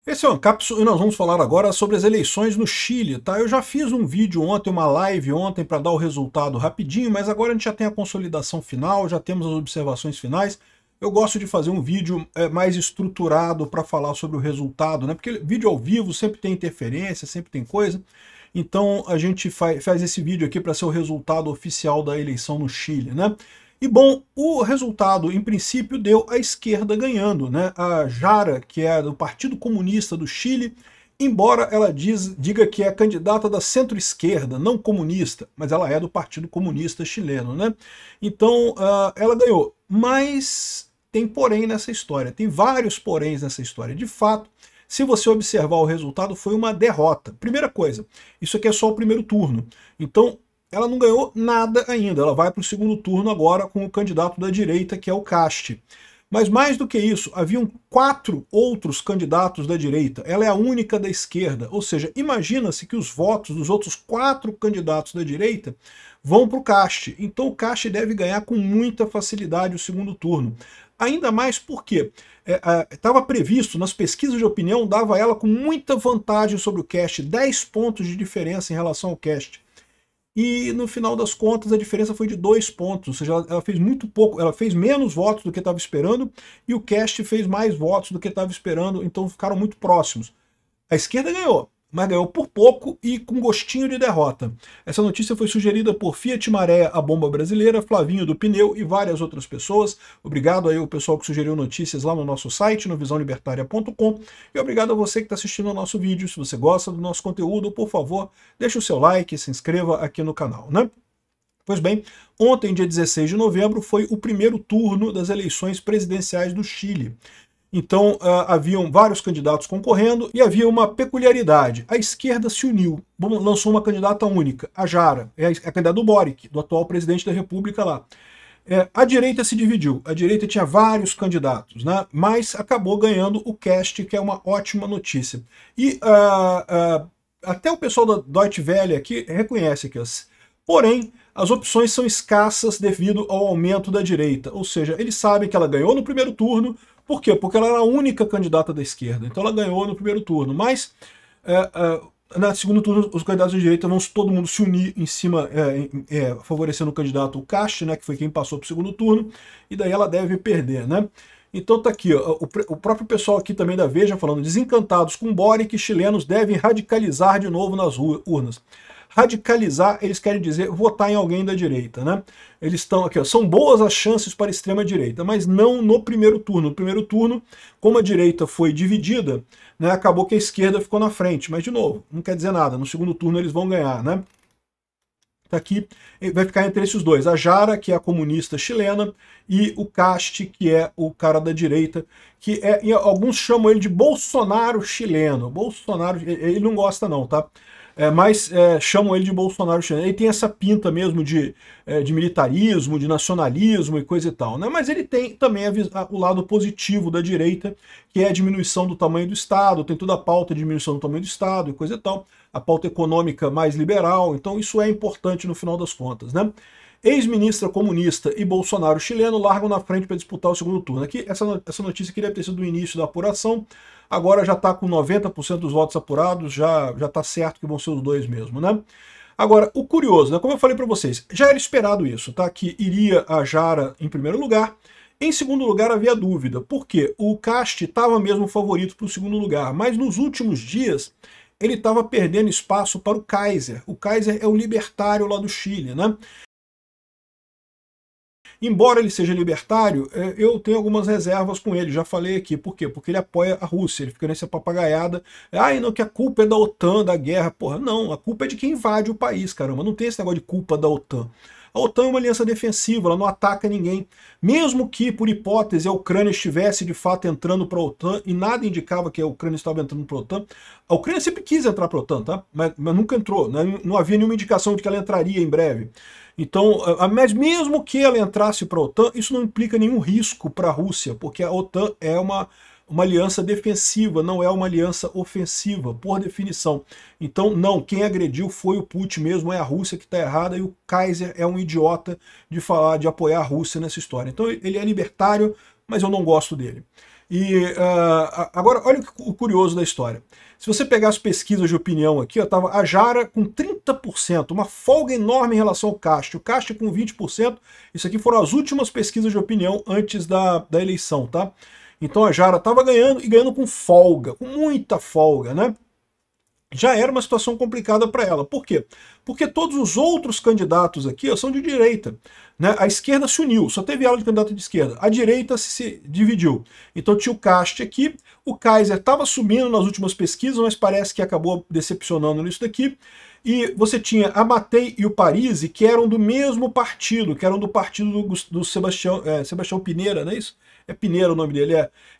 Esse é o Ancapsu e nós vamos falar agora sobre as eleições no Chile, tá? Eu já fiz um vídeo ontem, uma live ontem para dar o resultado rapidinho, mas agora a gente já tem a consolidação final, já temos as observações finais. Eu gosto de fazer um vídeo mais estruturado para falar sobre o resultado, né? Porque vídeo ao vivo sempre tem interferência, sempre tem coisa. Então a gente faz esse vídeo aqui para ser o resultado oficial da eleição no Chile, né? E bom, o resultado, em princípio, deu a esquerda ganhando, né? A Jara, que é do Partido Comunista do Chile, embora ela diga que é candidata da centro-esquerda, não comunista, mas ela é do Partido Comunista chileno, né? Então, ela ganhou. Mas tem porém nessa história, tem vários poréns nessa história. De fato, se você observar o resultado, foi uma derrota. Primeira coisa, isso aqui é só o primeiro turno. Então, ela não ganhou nada ainda. Ela vai para o segundo turno agora com o candidato da direita, que é o Cast. Mas mais do que isso, haviam 4 outros candidatos da direita. Ela é a única da esquerda. Ou seja, imagina-se que os votos dos outros 4 candidatos da direita vão para o Cast. Então o Cast deve ganhar com muita facilidade o segundo turno. Ainda mais porque estava previsto nas pesquisas de opinião, dava ela com muita vantagem sobre o Cast, 10 pontos de diferença em relação ao Cast. E no final das contas a diferença foi de 2 pontos, ou seja, ela fez muito pouco, ela fez menos votos do que estava esperando e o Cast fez mais votos do que estava esperando, então ficaram muito próximos. A esquerda ganhou, mas ganhou por pouco e com gostinho de derrota. Essa notícia foi sugerida por Fiat Maré, a bomba brasileira, Flavinho do Pneu e várias outras pessoas. Obrigado aí ao pessoal que sugeriu notícias lá no nosso site, no visãolibertaria.com. E obrigado a você que está assistindo ao nosso vídeo. Se você gosta do nosso conteúdo, por favor, deixe o seu like e se inscreva aqui no canal, né? Pois bem, ontem, dia 16 de novembro, foi o primeiro turno das eleições presidenciais do Chile. Então, haviam vários candidatos concorrendo e havia uma peculiaridade. A esquerda se uniu, lançou uma candidata única, a Jara, é a candidata do Boric, do atual presidente da República lá. A direita se dividiu, a direita tinha vários candidatos, né? Mas acabou ganhando o Cast, que é uma ótima notícia. E até o pessoal da Deutsche Welle aqui reconhece que porém, as opções são escassas devido ao aumento da direita, ou seja, eles sabem que ela ganhou no primeiro turno. Por quê? Porque ela era a única candidata da esquerda. Então ela ganhou no primeiro turno. Mas no segundo turno os candidatos da direita vão todo mundo se unir em cima, favorecendo o candidato Cast, né, que foi quem passou para o segundo turno, e daí ela deve perder, né? Então tá aqui, ó, o próprio pessoal aqui também da Veja falando: desencantados com Boric, chilenos devem radicalizar de novo nas urnas. Radicalizar, eles querem dizer votar em alguém da direita, né? Eles estão aqui, ó, são boas as chances para a extrema-direita, mas não no primeiro turno. No primeiro turno, como a direita foi dividida, né, acabou que a esquerda ficou na frente. Mas, de novo, não quer dizer nada. No segundo turno eles vão ganhar, né? Tá aqui, vai ficar entre esses dois. A Jara, que é a comunista chilena, e o Cast, que é o cara da direita, que alguns chamam ele de Bolsonaro chileno. Bolsonaro, ele não gosta não, tá? Mas chamam ele de Bolsonaro chileno. Ele tem essa pinta mesmo de militarismo, de nacionalismo e coisa e tal, né? Mas ele tem também o lado positivo da direita, que é a diminuição do tamanho do Estado, tem toda a pauta de diminuição do tamanho do Estado e coisa e tal, a pauta econômica mais liberal, então isso é importante no final das contas, né? Ex-ministra comunista e Bolsonaro chileno largam na frente para disputar o segundo turno. Aqui, essa notícia que deve ter sido do início da apuração, agora já está com 90% dos votos apurados, já está certo que vão ser os dois mesmo, né? Agora, o curioso, né, como eu falei para vocês, já era esperado isso, tá? Que iria a Jara em primeiro lugar. Em segundo lugar havia dúvida, porque o Cast estava mesmo favorito para o segundo lugar, mas nos últimos dias ele estava perdendo espaço para o Kaiser. O Kaiser é o libertário lá do Chile, né? Embora ele seja libertário, eu tenho algumas reservas com ele, já falei aqui. Por quê? Porque ele apoia a Rússia, ele fica nessa papagaiada. Ai, não, que a culpa é da OTAN, da guerra. Porra, não, a culpa é de quem invade o país, caramba. Não tem esse negócio de culpa da OTAN. A OTAN é uma aliança defensiva, ela não ataca ninguém. Mesmo que, por hipótese, a Ucrânia estivesse de fato entrando para a OTAN, e nada indicava que a Ucrânia estava entrando para a OTAN, a Ucrânia sempre quis entrar para a OTAN, tá? Mas nunca entrou, né? Não havia nenhuma indicação de que ela entraria em breve. Então, mas mesmo que ela entrasse para a OTAN, isso não implica nenhum risco para a Rússia, porque a OTAN é uma aliança defensiva, não é uma aliança ofensiva, por definição. Então, não, quem agrediu foi o Putin mesmo, é a Rússia que está errada, e o Kaiser é um idiota de falar, de apoiar a Rússia nessa história. Então, ele é libertário, mas eu não gosto dele. E agora, olha o curioso da história. Se você pegar as pesquisas de opinião aqui, estava a Jara com 30%, uma folga enorme em relação ao Cast. O Cast com 20%. Isso aqui foram as últimas pesquisas de opinião antes da eleição, tá? Então a Jara estava ganhando e ganhando com folga, com muita folga, né? Já era uma situação complicada para ela. Por quê? Porque todos os outros candidatos aqui são de direita. Né? A esquerda se uniu, só teve ela de candidato de esquerda. A direita se dividiu. Então tinha o Cast aqui, o Kaiser estava subindo nas últimas pesquisas, mas parece que acabou decepcionando nisso daqui. E você tinha a Mattei e o Parisi, que eram do mesmo partido, que eram do partido do Sebastião Piñera, não é isso? É Piñera o nome dele,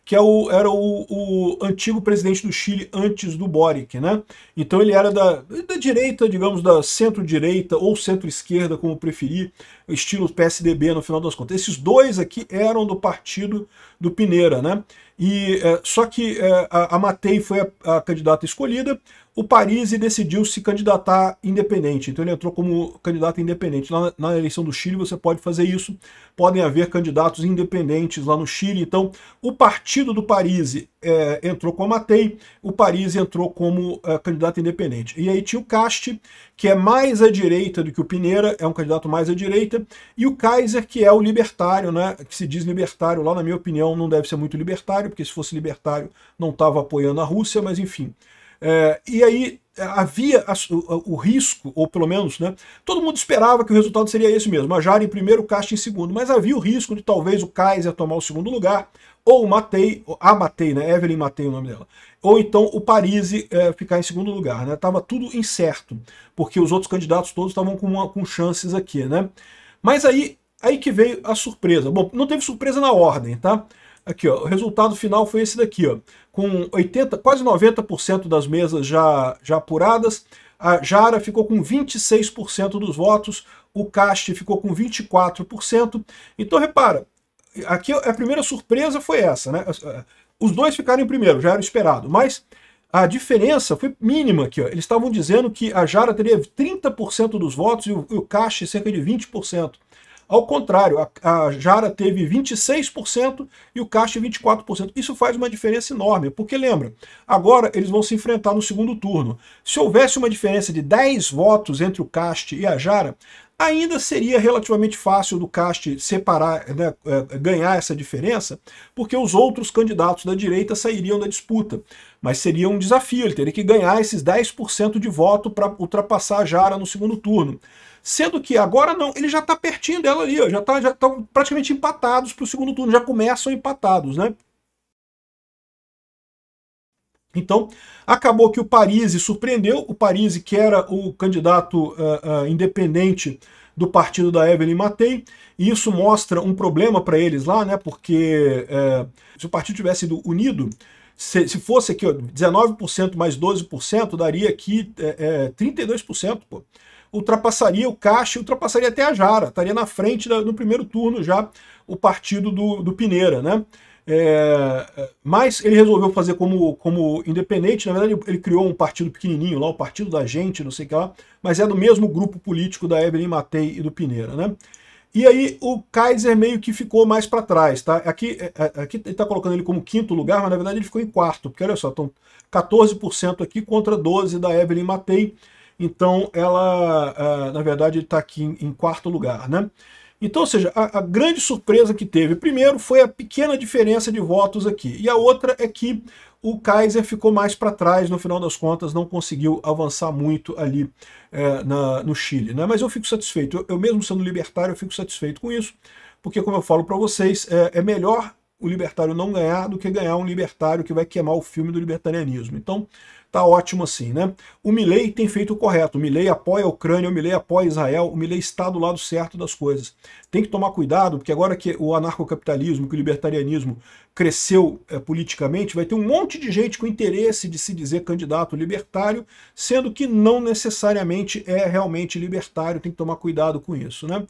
que era o antigo presidente do Chile antes do Boric, né? Então ele era da direita, digamos, da centro-direita ou centro-esquerda, como preferir, estilo PSDB no final das contas. Esses dois aqui eram do partido do Piñera, né? E só que a Mattei foi a candidata escolhida, o Parisi decidiu se candidatar independente, então ele entrou como candidato independente. Lá na eleição do Chile você pode fazer isso, podem haver candidatos independentes lá no Chile, então o partido do Parisi entrou com a Mattei, o Parisi entrou como candidato independente. E aí tinha o Casti, que é mais à direita do que o Piñera, é um candidato mais à direita, e o Kaiser, que é o libertário, né, que se diz libertário, lá na minha opinião não deve ser muito libertário, porque se fosse libertário não estava apoiando a Rússia, mas enfim. E aí havia o risco, ou pelo menos, né, todo mundo esperava que o resultado seria esse mesmo, a Jara em primeiro, o Casti em segundo, mas havia o risco de talvez o Kaiser tomar o segundo lugar, ou a Mattei, né, Evelyn Mattei o nome dela, ou então o Parisi ficar em segundo lugar, né, estava tudo incerto, porque os outros candidatos todos estavam com chances aqui, né, mas aí que veio a surpresa. Bom, não teve surpresa na ordem, tá? Aqui, ó, o resultado final foi esse daqui, ó, com quase 90% das mesas já apuradas. A Jara ficou com 26% dos votos, o Casti ficou com 24%. Então repara, aqui a primeira surpresa foi essa, né? Os dois ficaram em primeiro, já era esperado, mas a diferença foi mínima aqui, ó. Eles estavam dizendo que a Jara teria 30% dos votos e o Casti cerca de 20%. Ao contrário, a Jara teve 26% e o Casti 24%. Isso faz uma diferença enorme, porque lembra, agora eles vão se enfrentar no segundo turno. Se houvesse uma diferença de 10 votos entre o Casti e a Jara, ainda seria relativamente fácil do Casti separar, né, ganhar essa diferença, porque os outros candidatos da direita sairiam da disputa. Mas seria um desafio, ele teria que ganhar esses 10% de voto para ultrapassar a Jara no segundo turno. Sendo que agora não, ele já está pertinho dela ali, ó, já estão praticamente empatados para o segundo turno, já começam empatados, né? Então, acabou que o Parisi surpreendeu, o Parisi, que era o candidato independente do partido da Evelyn Mattei, e isso mostra um problema para eles lá, né? Porque se o partido tivesse sido unido, se fosse aqui, ó, 19% mais 12%, daria aqui 32%, pô. Ultrapassaria o Casti, ultrapassaria até a Jara, estaria na frente no primeiro turno já o partido do Piñera, né? Mas ele resolveu fazer como independente, na verdade ele criou um partido pequenininho lá, o Partido da Gente, não sei o que lá, mas é do mesmo grupo político da Evelyn Mattei e do Piñera, né? E aí o Kaiser meio que ficou mais para trás, tá? Aqui ele está colocando ele como quinto lugar, mas na verdade ele ficou em quarto, porque olha só, estão 14% aqui contra 12% da Evelyn Mattei, então ela, na verdade, está aqui em quarto lugar, né? Então, ou seja, a grande surpresa que teve, primeiro, foi a pequena diferença de votos aqui, e a outra é que o Kaiser ficou mais para trás, no final das contas, não conseguiu avançar muito ali no Chile, né? Mas eu fico satisfeito, eu mesmo sendo libertário, eu fico satisfeito com isso, porque, como eu falo para vocês, é melhor o libertário não ganhar do que ganhar um libertário que vai queimar o filme do libertarianismo. Então, tá ótimo assim, né? O Milei tem feito o correto, o Milei apoia a Ucrânia, o Milei apoia Israel, o Milei está do lado certo das coisas. Tem que tomar cuidado, porque agora que o anarcocapitalismo, que o libertarianismo cresceu politicamente, vai ter um monte de gente com interesse de se dizer candidato libertário, sendo que não necessariamente é realmente libertário, tem que tomar cuidado com isso, né?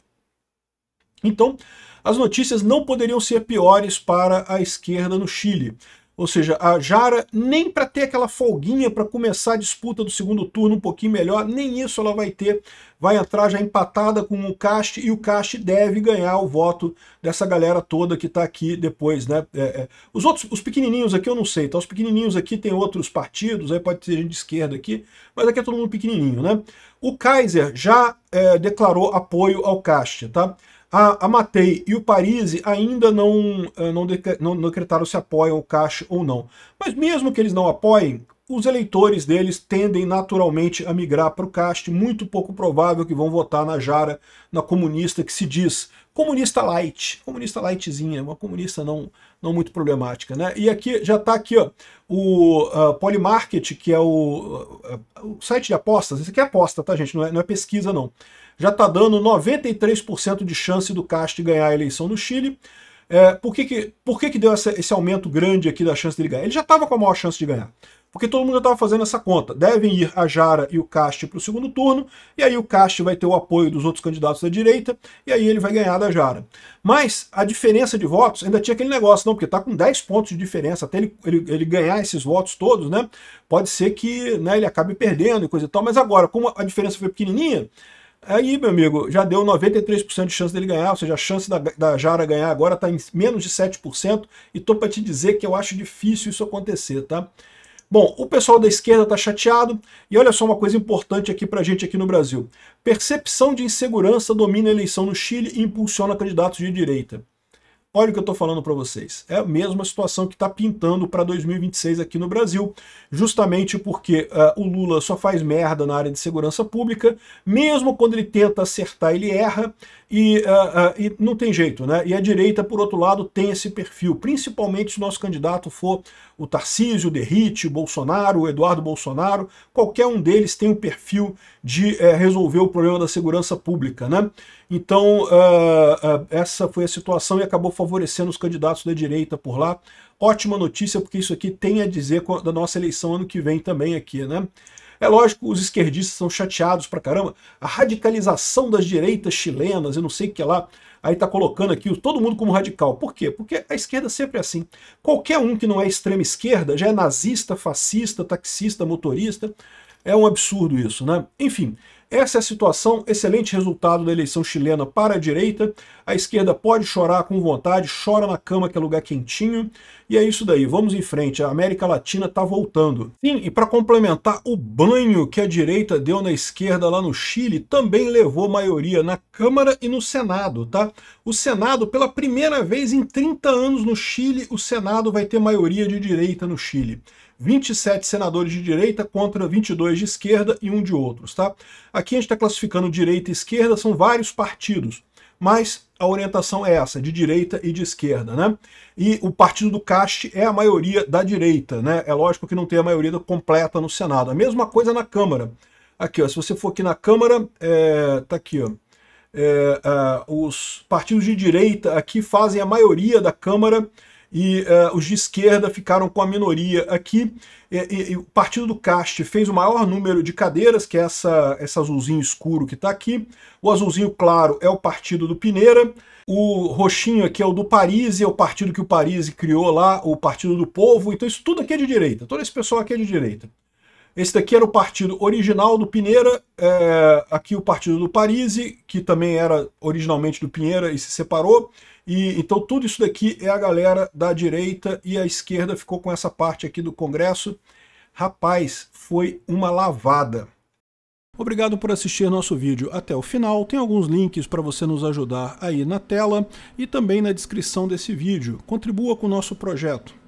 Então, as notícias não poderiam ser piores para a esquerda no Chile. Ou seja, a Jara, nem para ter aquela folguinha para começar a disputa do segundo turno um pouquinho melhor, nem isso ela vai ter. Vai entrar já empatada com o Cast, e o Cast deve ganhar o voto dessa galera toda que está aqui depois, né? Os outros, os pequenininhos aqui eu não sei, tá? Os pequenininhos aqui tem outros partidos, aí pode ter gente de esquerda aqui, mas aqui é todo mundo pequenininho, né? O Kaiser já declarou apoio ao Cast, tá? A Matei e o Parisi ainda não decretaram se apoiam o Cast ou não. Mas mesmo que eles não apoiem, os eleitores deles tendem naturalmente a migrar para o Cast, muito pouco provável que vão votar na Jara, na comunista que se diz comunista lightzinha, uma comunista não muito problemática, né? E aqui já está aqui, ó, o Polymarket, que é o site de apostas. Isso aqui é aposta, tá, gente? Não é pesquisa, não. Já está dando 93% de chance do Cast ganhar a eleição no Chile. Por que deu esse aumento grande aqui da chance dele ganhar? Ele já estava com a maior chance de ganhar, porque todo mundo já estava fazendo essa conta. Devem ir a Jara e o Cast para o segundo turno, e aí o Cast vai ter o apoio dos outros candidatos da direita, e aí ele vai ganhar da Jara. Mas a diferença de votos, ainda tinha aquele negócio, não, porque está com 10 pontos de diferença, até ele ganhar esses votos todos, né? Pode ser que, né, ele acabe perdendo e coisa e tal, mas agora, como a diferença foi pequenininha, aí, meu amigo, já deu 93% de chance dele ganhar, ou seja, a chance da Jara ganhar agora está em menos de 7%, e tô para te dizer que eu acho difícil isso acontecer, tá? Bom, o pessoal da esquerda está chateado, e olha só uma coisa importante aqui pra gente aqui no Brasil. Percepção de insegurança domina a eleição no Chile e impulsiona candidatos de direita. Olha o que eu estou falando para vocês. É a mesma situação que está pintando para 2026 aqui no Brasil, justamente porque o Lula só faz merda na área de segurança pública, mesmo quando ele tenta acertar, ele erra, e não tem jeito, né? E a direita, por outro lado, tem esse perfil, principalmente se o nosso candidato for o Tarcísio, o Derrite, o Bolsonaro, o Eduardo Bolsonaro, qualquer um deles tem o perfil de resolver o problema da segurança pública, né? Então, essa foi a situação e acabou favorecendo os candidatos da direita por lá. Ótima notícia, porque isso aqui tem a dizer da nossa eleição ano que vem também aqui, né? É lógico, os esquerdistas são chateados pra caramba. A radicalização das direitas chilenas, eu não sei o que lá, aí tá colocando aqui todo mundo como radical. Por quê? Porque a esquerda sempre é assim. Qualquer um que não é extrema esquerda já é nazista, fascista, taxista, motorista. É um absurdo isso, né? Enfim, essa é a situação, excelente resultado da eleição chilena para a direita. A esquerda pode chorar com vontade, chora na cama que é lugar quentinho, e é isso daí, vamos em frente, a América Latina está voltando. Sim, e para complementar, o banho que a direita deu na esquerda lá no Chile também levou maioria na Câmara e no Senado, tá? O Senado, pela primeira vez em 30 anos no Chile, o Senado vai ter maioria de direita no Chile. 27 senadores de direita contra 22 de esquerda e um de outros, tá? Aqui a gente está classificando direita e esquerda, são vários partidos, mas a orientação é essa, de direita e de esquerda, né? E o partido do Cast é a maioria da direita, né? É lógico que não tem a maioria completa no Senado. A mesma coisa na Câmara. Aqui, ó, se você for aqui na Câmara, tá aqui, ó. Os partidos de direita aqui fazem a maioria da Câmara, e os de esquerda ficaram com a minoria aqui. E o partido do Cast fez o maior número de cadeiras, que é essa azulzinho escuro que está aqui. O azulzinho claro é o partido do Pineira. O roxinho aqui é o do Parisi, é o partido que o Parisi criou lá, o Partido do Povo. Então isso tudo aqui é de direita, todo esse pessoal aqui é de direita. Esse daqui era o partido original do Pineira, aqui o partido do Parisi, que também era originalmente do Pineira e se separou. E então tudo isso daqui é a galera da direita, e a esquerda ficou com essa parte aqui do Congresso. Rapaz, foi uma lavada. Obrigado por assistir nosso vídeo até o final. Tem alguns links para você nos ajudar aí na tela e também na descrição desse vídeo. Contribua com o nosso projeto.